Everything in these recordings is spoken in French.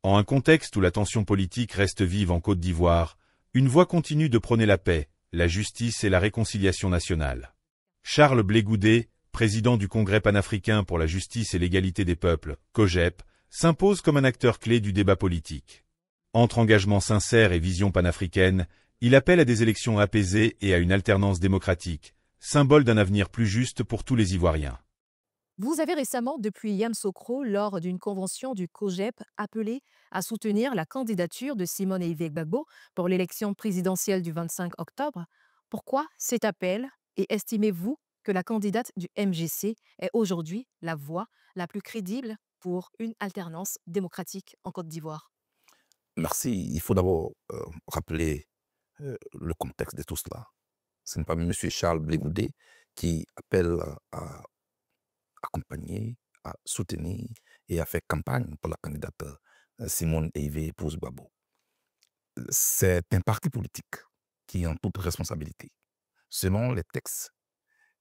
En un contexte où la tension politique reste vive en Côte d'Ivoire, une voix continue de prôner la paix, la justice et la réconciliation nationale. Charles Blé Goudé, président du Congrès panafricain pour la justice et l'égalité des peuples, COJEP, s'impose comme un acteur clé du débat politique. Entre engagement sincère et vision panafricaine, il appelle à des élections apaisées et à une alternance démocratique, symbole d'un avenir plus juste pour tous les Ivoiriens. Vous avez récemment, depuis Yamoussoukro, lors d'une convention du COJEP, appelé à soutenir la candidature de Simone Veil Gbagbo pour l'élection présidentielle du 25 octobre. Pourquoi cet appel et estimez-vous que la candidate du MGC est aujourd'hui la voie la plus crédible pour une alternance démocratique en Côte d'Ivoire? Merci. Il faut d'abord rappeler le contexte de tout cela. Ce n'est pas M. Charles Blé Goudé qui appelle à accompagner, à soutenir et à faire campagne pour la candidate Simone Veil Gbagbo. C'est un parti politique qui, en toute responsabilité, selon les textes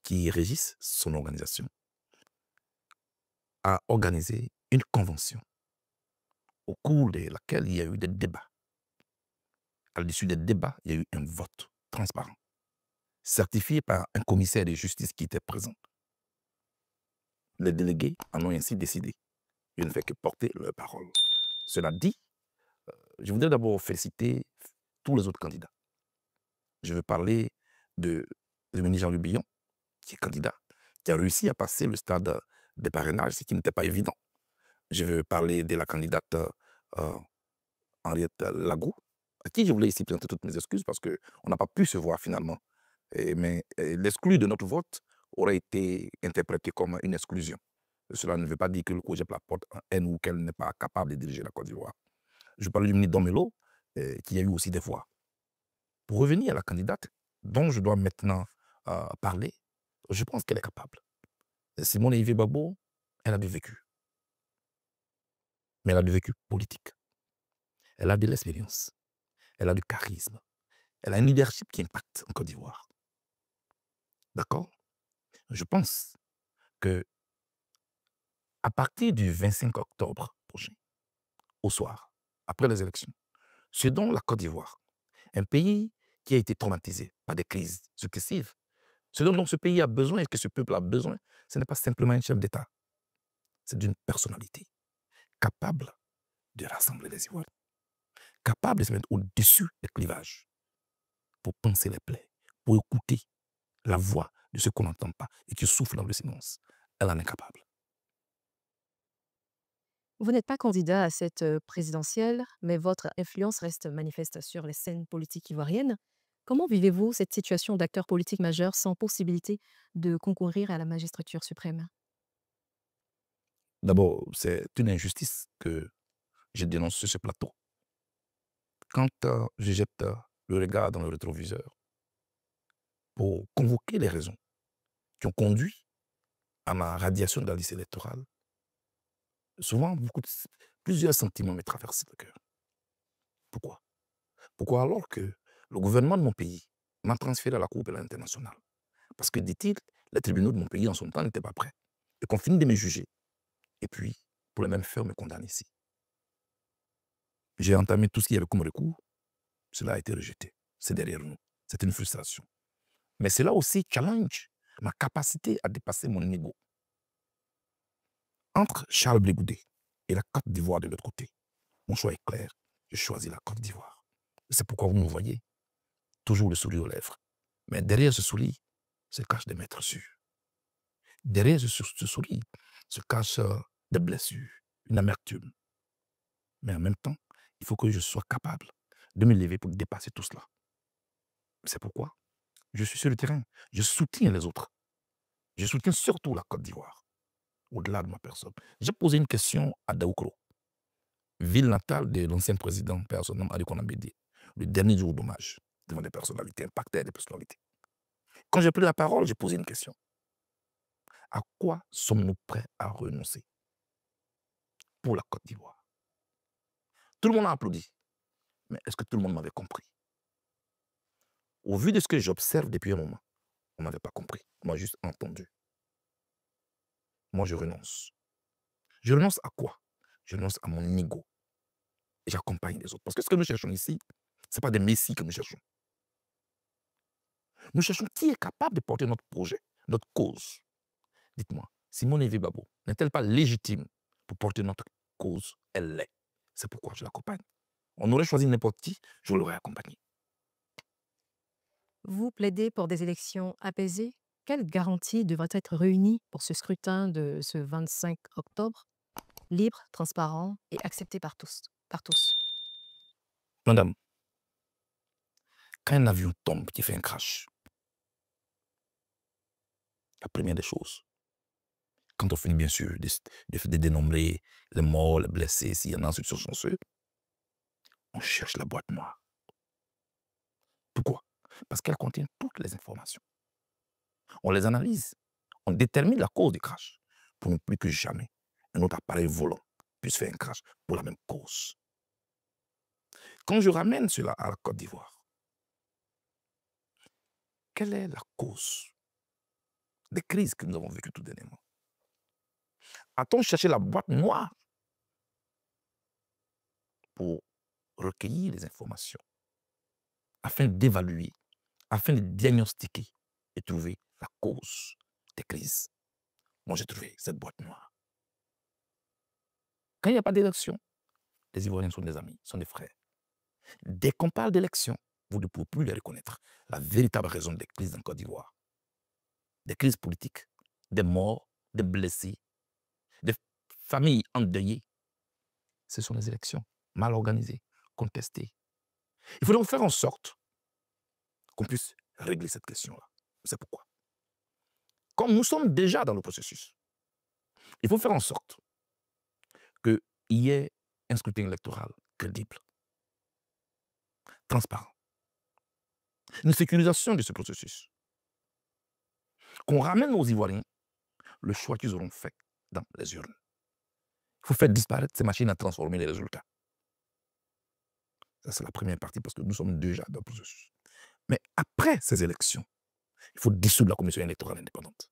qui régissent son organisation, a organisé une convention au cours de laquelle il y a eu des débats. À l'issue des débats, il y a eu un vote transparent, certifié par un commissaire de justice qui était présent. Les délégués en ont ainsi décidé. Je ne fais que porter leur parole. Cela dit, je voudrais d'abord féliciter tous les autres candidats. Je veux parler de Rémi Jean Billon, qui est candidat, qui a réussi à passer le stade des parrainages, ce qui n'était pas évident. Je veux parler de la candidate Henriette Lagou, à qui je voulais ici présenter toutes mes excuses parce qu'on n'a pas pu se voir finalement. Mais l'exclu de notre vote aurait été interprété comme une exclusion. Cela ne veut pas dire que le COJEP la porte en haine ou qu'elle n'est pas capable de diriger la Côte d'Ivoire. Je parle du ministre Domelo, qui a eu aussi des voix. Pour revenir à la candidate dont je dois maintenant parler, je pense qu'elle est capable. Simone Veil Gbagbo, elle a du vécu. Mais elle a du vécu politique. Elle a de l'expérience. Elle a du charisme. Elle a un leadership qui impacte en Côte d'Ivoire. D'accord? Je pense que à partir du 25 octobre prochain, au soir, après les élections, ce dont la Côte d'Ivoire, un pays qui a été traumatisé par des crises successives, ce dont ce pays a besoin et que ce peuple a besoin, ce n'est pas simplement un chef d'État, c'est d'une personnalité capable de rassembler les Ivoiriens, capable de se mettre au-dessus des clivages pour penser les plaies, pour écouter la voix de ceux qu'on n'entend pas et qui souffrent dans le silence. Elle en est capable. Vous n'êtes pas candidat à cette présidentielle, mais votre influence reste manifeste sur les scènes politiques ivoiriennes. Comment vivez-vous cette situation d'acteur politique majeur sans possibilité de concourir à la magistrature suprême? D'abord, c'est une injustice que je dénonce sur ce plateau. Quand je jette le regard dans le rétroviseur pour convoquer les raisons qui ont conduit à ma radiation de la liste électorale, souvent, plusieurs sentiments me traversent le cœur. Pourquoi? Pourquoi alors que le gouvernement de mon pays m'a transféré à la Cour pénale internationale? Parce que, dit-il, les tribunaux de mon pays en son temps n'étaient pas prêts et qu'on finit de me juger. Et puis, pour les mêmes faits, on me condamne ici. J'ai entamé tout ce qu'il y avait comme recours, cela a été rejeté. C'est derrière nous. C'est une frustration. Mais cela aussi challenge ma capacité à dépasser mon ego. Entre Charles Blé Goudé et la Côte d'Ivoire de l'autre côté, mon choix est clair. Je choisis la Côte d'Ivoire. C'est pourquoi vous me voyez, toujours le sourire aux lèvres. Mais derrière ce sourire se cachent des maîtres sûrs. Derrière ce sourire se cachent des blessures, une amertume. Mais en même temps, il faut que je sois capable de me lever pour dépasser tout cela. C'est pourquoi je suis sur le terrain. Je soutiens les autres. Je soutiens surtout la Côte d'Ivoire, au-delà de ma personne. J'ai posé une question à Daoukro, ville natale de l'ancien président, père son nom, Aliko Nambédi, le dernier jour d'hommage devant des personnalités, impactées des personnalités. Quand j'ai pris la parole, j'ai posé une question. À quoi sommes-nous prêts à renoncer pour la Côte d'Ivoire? Tout le monde a applaudi. Mais est-ce que tout le monde m'avait compris? Au vu de ce que j'observe depuis un moment, on n'avait pas compris. Moi, juste entendu. Moi, je renonce. Je renonce à quoi? Je renonce à mon ego. et j'accompagne les autres. Parce que ce que nous cherchons ici, ce n'est pas des messies que nous cherchons. Nous cherchons qui est capable de porter notre projet, notre cause. Dites-moi, Simone Veil-Gbagbo n'est-elle pas légitime pour porter notre cause? Elle l'est. C'est pourquoi je l'accompagne. On aurait choisi n'importe qui, je l'aurais accompagné. Vous plaidez pour des élections apaisées. Quelles garanties devraient être réunies pour ce scrutin de ce 25 octobre, libre, transparent et accepté par tous? Madame, quand un avion tombe qui fait un crash, la première des choses, quand on finit bien sûr de dénombrer les morts, les blessés, s'il y en a ensuite sur son ceux, on cherche la boîte noire. Pourquoi? Parce qu'elle contient toutes les informations. On les analyse, on détermine la cause du crash pour ne plus que jamais un autre appareil volant puisse faire un crash pour la même cause. Quand je ramène cela à la Côte d'Ivoire, quelle est la cause des crises que nous avons vécues tout dernièrement? A-t-on cherché la boîte noire pour recueillir les informations afin d'évaluer, afin de diagnostiquer et trouver la cause des crises? Moi, j'ai trouvé cette boîte noire. Quand il n'y a pas d'élection, les Ivoiriens sont des amis, sont des frères. Dès qu'on parle d'élection, vous ne pouvez plus les reconnaître. La véritable raison des crises en Côte d'Ivoire, des crises politiques, des morts, des blessés, des familles endeuillées, ce sont les élections mal organisées, contestées. Il faut donc faire en sorte qu'on puisse régler cette question-là. C'est pourquoi. Comme nous sommes déjà dans le processus, il faut faire en sorte qu'il y ait un scrutin électoral crédible, transparent, une sécurisation de ce processus, qu'on ramène aux Ivoiriens le choix qu'ils auront fait dans les urnes. Il faut faire disparaître ces machines à transformer les résultats. Ça, c'est la première partie parce que nous sommes déjà dans le processus. Mais après ces élections, il faut dissoudre la commission électorale indépendante.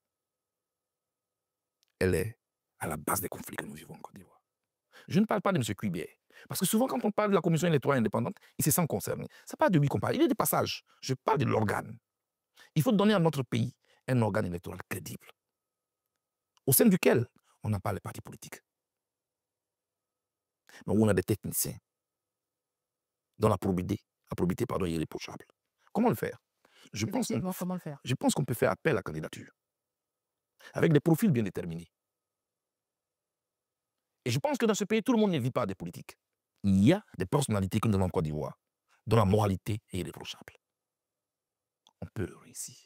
Elle est à la base des conflits que nous vivons en Côte d'Ivoire. Je ne parle pas de M. Cuibert. Parce que souvent, quand on parle de la commission électorale indépendante, il se sent concerné. Ce n'est pas de lui qu'on parle. Il est de passage. Je parle de l'organe. Il faut donner à notre pays un organe électoral crédible, au sein duquel on n'a pas les partis politiques, mais où on a des techniciens dont la probité est irréprochable. Comment le faire? Comment le faire? Je pense qu'on peut faire appel à la candidature, avec des profils bien déterminés. Et je pense que dans ce pays, tout le monde ne vit pas des politiques. Il y a des personnalités que nous avons en Côte d'Ivoire, dont la moralité est irréprochable. On peut réussir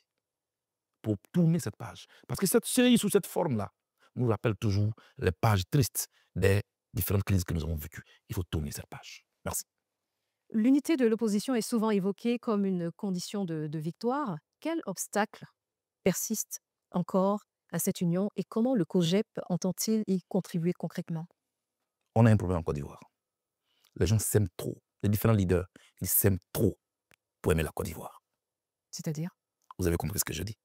pour tourner cette page. Parce que cette série sous cette forme-là nous rappelle toujours les pages tristes des différentes crises que nous avons vécues. Il faut tourner cette page. Merci. L'unité de l'opposition est souvent évoquée comme une condition de victoire. Quel obstacle persiste encore à cette union et comment le COJEP entend-il y contribuer concrètement? On a un problème en Côte d'Ivoire. Les gens s'aiment trop. Les différents leaders, ils s'aiment trop pour aimer la Côte d'Ivoire. C'est-à-dire? Vous avez compris ce que je dis?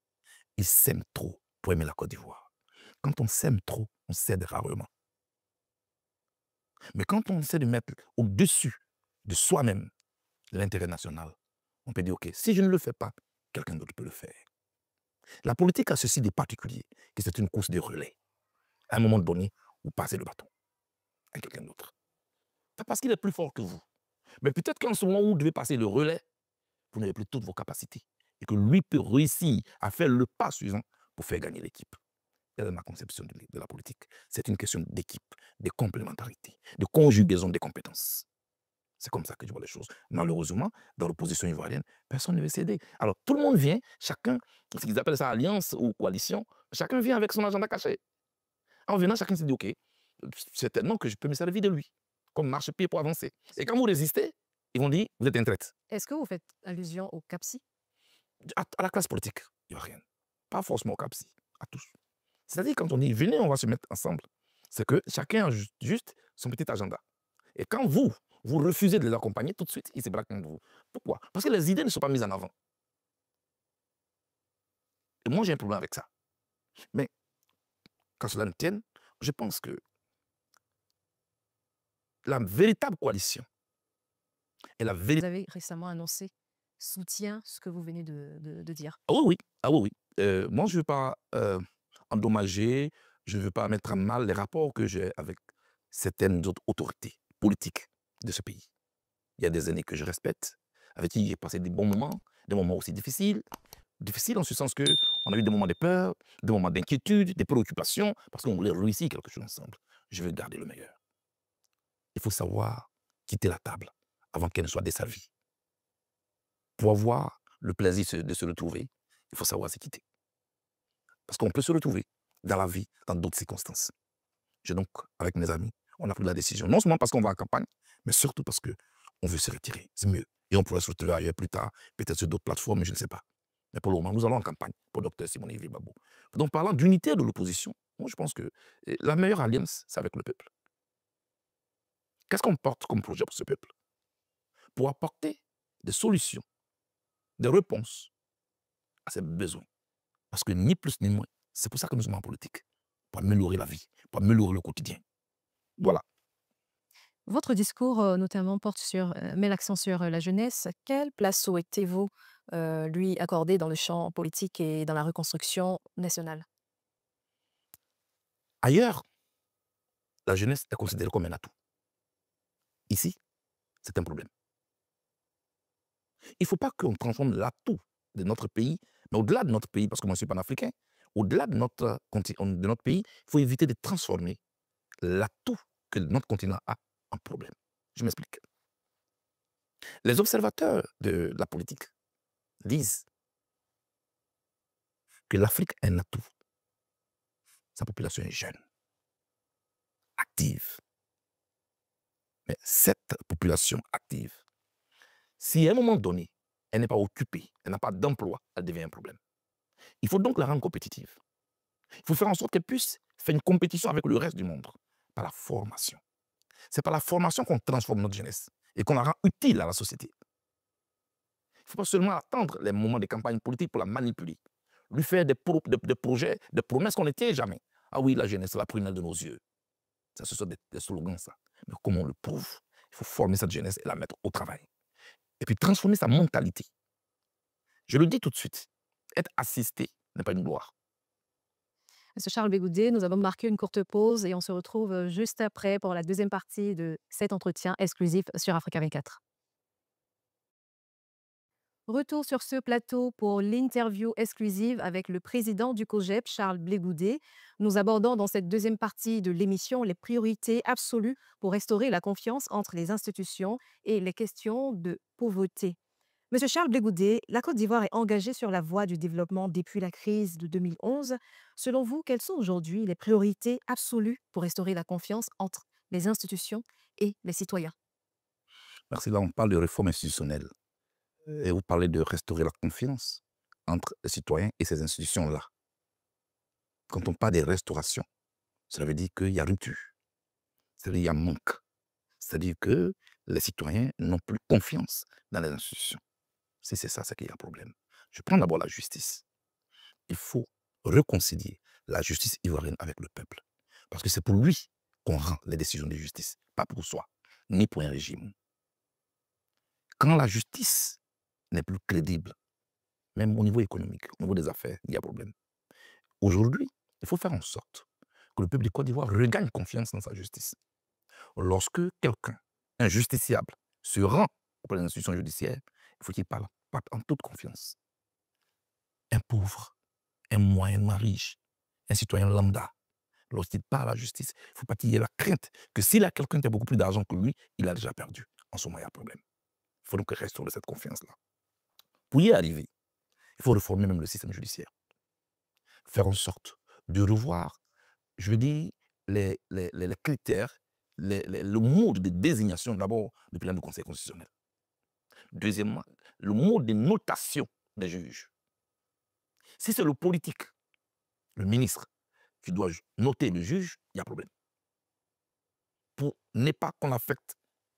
Ils s'aiment trop pour aimer la Côte d'Ivoire. Quand on s'aime trop, on cède rarement. Mais quand on essaie de mettre au-dessus de soi-même l'intérêt national, on peut dire, OK, si je ne le fais pas, quelqu'un d'autre peut le faire. La politique a ceci de particulier, que c'est une course de relais. À un moment donné, vous passez le bâton à quelqu'un d'autre. Pas parce qu'il est plus fort que vous. Mais peut-être qu'en ce moment où vous devez passer le relais, vous n'avez plus toutes vos capacités. Et que lui peut réussir à faire le pas suivant pour faire gagner l'équipe. C'est ma conception de la politique. C'est une question d'équipe, de complémentarité, de conjugaison des compétences. C'est comme ça que je vois les choses. Malheureusement, dans l'opposition ivoirienne, personne ne veut céder. Alors, tout le monde vient, chacun, ce qu'ils appellent ça alliance ou coalition, chacun vient avec son agenda caché. En venant, chacun se dit, OK, certainement que je peux me servir de lui, comme marchepied pour avancer. Et quand vous résistez, ils vont dire, vous êtes un traître. Est-ce que vous faites allusion au CAPSI? À la classe politique, il n'y a rien. Pas forcément au CAPSI, à tous. C'est-à-dire, quand on dit, venez, on va se mettre ensemble, c'est que chacun a juste son petit agenda. Et quand vous refusez de les accompagner, tout de suite, ils se braquent contre vous. Pourquoi? Parce que les idées ne sont pas mises en avant. Et moi, j'ai un problème avec ça. Mais, quand cela ne tienne, je pense que la véritable coalition et la Vous véritable... avez récemment annoncé soutien ce que vous venez de dire. Ah oui, oui. Ah oui, oui. Moi, je ne veux pas endommager, je ne veux pas mettre à mal les rapports que j'ai avec certaines autres autorités politiques de ce pays. Il y a des années que je respecte, avec qui j'ai passé des bons moments, des moments aussi difficiles. Difficiles en ce sens qu'on a eu des moments de peur, des moments d'inquiétude, des préoccupations, parce qu'on voulait réussir quelque chose ensemble. Je veux garder le meilleur. Il faut savoir quitter la table avant qu'elle ne soit desservie. Pour avoir le plaisir de se retrouver, il faut savoir se quitter. Parce qu'on peut se retrouver dans la vie, dans d'autres circonstances. Donc, avec mes amis, on a pris la décision, non seulement parce qu'on va en campagne, mais surtout parce qu'on veut se retirer. C'est mieux. Et on pourrait se retrouver ailleurs plus tard, peut-être sur d'autres plateformes, mais je ne sais pas. Mais pour le moment, nous allons en campagne pour Dr Simone Veil Gbagbo. Donc, parlant d'unité de l'opposition, moi, je pense que la meilleure alliance, c'est avec le peuple. Qu'est-ce qu'on porte comme projet pour ce peuple? Pour apporter des solutions, des réponses à ses besoins. Parce que ni plus ni moins, c'est pour ça que nous sommes en politique. Pour améliorer la vie, pour améliorer le quotidien. Voilà. Votre discours, notamment, met l'accent sur la jeunesse. Quelle place souhaitez-vous lui accorder dans le champ politique et dans la reconstruction nationale? Ailleurs, la jeunesse est considérée comme un atout. Ici, c'est un problème. Il ne faut pas qu'on transforme l'atout de notre pays, mais au-delà de notre pays, parce que moi je suis panafricain, au-delà de notre pays, il faut éviter de transformer l'atout que notre continent a en problème. Je m'explique. Les observateurs de la politique disent que l'Afrique est un atout. Sa population est jeune, active. Mais cette population active, si à un moment donné, elle n'est pas occupée, elle n'a pas d'emploi, elle devient un problème. Il faut donc la rendre compétitive. Il faut faire en sorte qu'elle puisse faire une compétition avec le reste du monde par la formation. C'est par la formation qu'on transforme notre jeunesse et qu'on la rend utile à la société. Il ne faut pas seulement attendre les moments de campagne politique pour la manipuler, lui faire des projets, des promesses qu'on ne tient jamais. Ah oui, la jeunesse, c'est la prunelle de nos yeux. Ça, ce sont des slogans, ça. Mais comment on le prouve? Il faut former cette jeunesse et la mettre au travail. Et puis transformer sa mentalité. Je le dis tout de suite, être assisté n'est pas une gloire. Monsieur Charles Blé-Goudé, nous avons marqué une courte pause et on se retrouve juste après pour la deuxième partie de cet entretien exclusif sur Africa 24. Retour sur ce plateau pour l'interview exclusive avec le président du COJEP, Charles Blé-Goudé. Nous abordons dans cette deuxième partie de l'émission les priorités absolues pour restaurer la confiance entre les institutions et les questions de pauvreté. Monsieur Charles Blé-Goudé, la Côte d'Ivoire est engagée sur la voie du développement depuis la crise de 2011. Selon vous, quelles sont aujourd'hui les priorités absolues pour restaurer la confiance entre les institutions et les citoyens? Merci, là on parle de réforme institutionnelle. Et vous parlez de restaurer la confiance entre les citoyens et ces institutions-là. Quand on parle de restauration, cela veut dire qu'il y a rupture, c'est-à-dire qu'il y a manque, c'est-à-dire que les citoyens n'ont plus confiance dans les institutions. Si c'est ça, c'est qu'il y a un problème. Je prends d'abord la justice. Il faut réconcilier la justice ivoirienne avec le peuple. Parce que c'est pour lui qu'on rend les décisions de justice, pas pour soi, ni pour un régime. Quand la justice n'est plus crédible, même au niveau économique, au niveau des affaires, il y a problème. Aujourd'hui, il faut faire en sorte que le peuple de Côte d'Ivoire regagne confiance dans sa justice. Lorsque quelqu'un, un justiciable, se rend auprès des institutions judiciaires, il faut qu'il parle en toute confiance. Un pauvre, un moyennement riche, un citoyen lambda, lorsqu'il parle à la justice, il ne faut pas qu'il y ait la crainte que s'il a quelqu'un qui a beaucoup plus d'argent que lui, il a déjà perdu. En ce moment, il y a un problème. Il faut donc restaurer cette confiance-là. Pour y arriver, il faut réformer même le système judiciaire. Faire en sorte de revoir, je veux dire, les critères, le mode de désignation, d'abord, du plan du Conseil constitutionnel. Deuxièmement, le mode de notation des juges. Si c'est le politique, le ministre, qui doit noter le juge, il y a problème. Pour ne pas qu'on l'affecte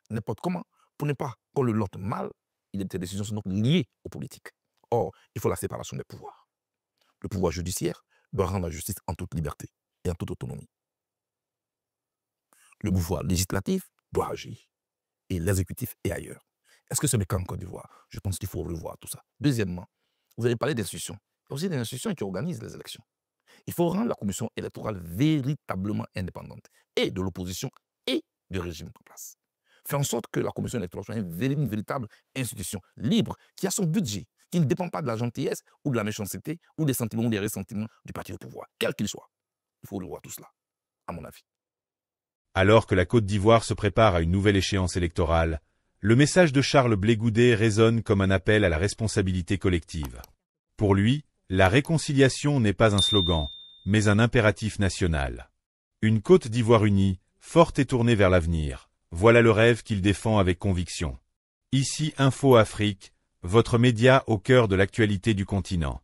n'importe comment, pour ne pas qu'on le note mal, les décisions sont donc liées aux politiques. Or, il faut la séparation des pouvoirs. Le pouvoir judiciaire doit rendre la justice en toute liberté et en toute autonomie. Le pouvoir législatif doit agir. Et l'exécutif est ailleurs. Est-ce que ce n'est qu'en Côte d'Ivoire? Je pense qu'il faut revoir tout ça. Deuxièmement, vous avez parlé d'institutions. Il y a aussi des institutions qui organisent les élections. Il faut rendre la commission électorale véritablement indépendante, et de l'opposition et du régime en place. Faire en sorte que la commission électorale soit une véritable institution libre, qui a son budget, qui ne dépend pas de la gentillesse ou de la méchanceté ou des sentiments ou des ressentiments du parti au pouvoir, quel qu'il soit. Il faut revoir tout cela, à mon avis. Alors que la Côte d'Ivoire se prépare à une nouvelle échéance électorale, le message de Charles Blé Goudé résonne comme un appel à la responsabilité collective. Pour lui, la réconciliation n'est pas un slogan, mais un impératif national. Une Côte d'Ivoire unie, forte et tournée vers l'avenir, voilà le rêve qu'il défend avec conviction. Ici Info Afrique, votre média au cœur de l'actualité du continent.